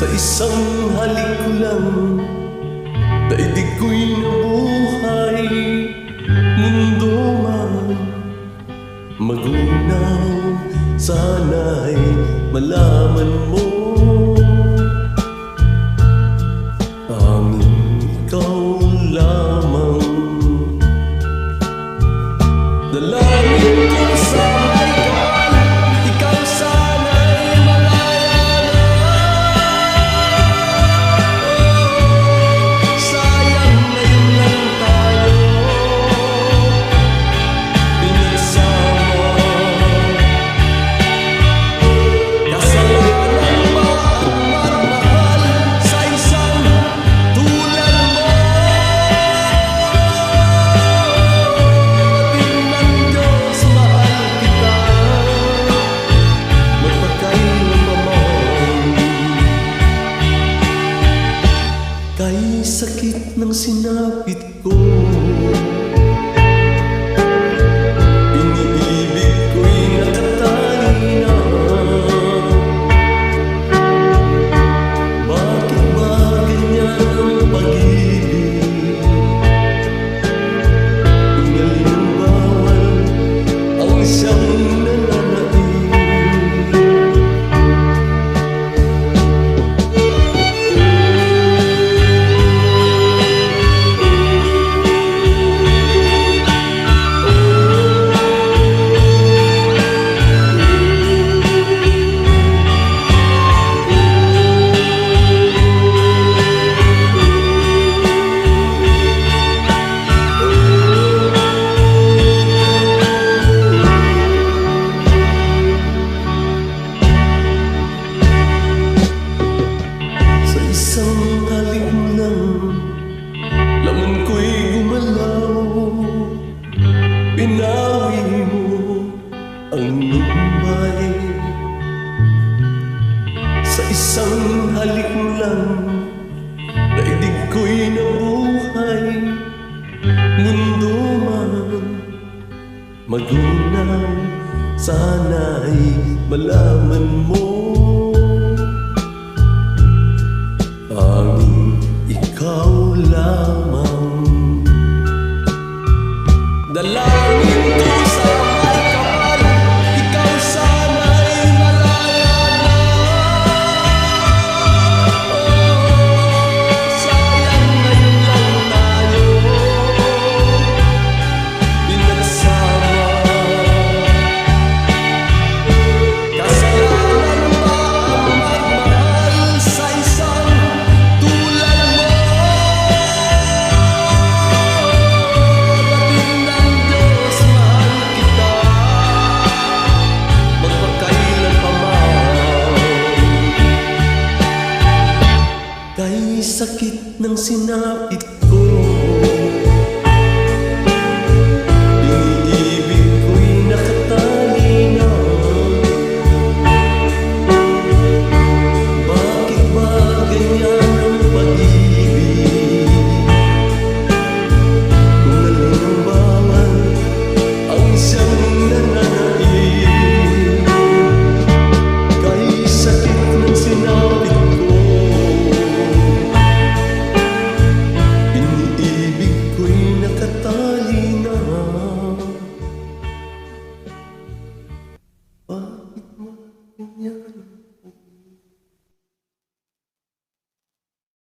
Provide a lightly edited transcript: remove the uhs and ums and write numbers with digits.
Sa isang halik ko lang, daigdig ko'y nabuhay. Mundo man magunaw, sana'y malaman mo, tanging ikaw lamang. Dalangin ko sana'y ikaw sana'y malaya na. Sayang ngayon lang tayo pinagsama. Kasalanan ba ang magmahal sa isang tulad mo? Ating ng Diyos, mahal kita, magpakailanman. Kay sakit ng sinapit ko, iniibig ko'y nakatali na. Bakit ba ganyan ang pag-ibig? Ingalin ng bawal ang siyang nananaig. Sa isang halik lang, laman ko'y gumalaw. Pinawi mo ang lumbay. Sa isang halik lang, daigdig ko'y nabuhay. Mundo man magunaw, sana'y malaman mo, tanging ikaw lamang. Dalangin ko sa may kapal, ikaw sana'y malaya na. Sayang ngayon lang tayo pinagsama. Kasalanan ba ang magmahal sa isang tulad mo? Dating ng Diyos, mahal kita, magpakailan pa man. Kay sakit ng sinapit ko,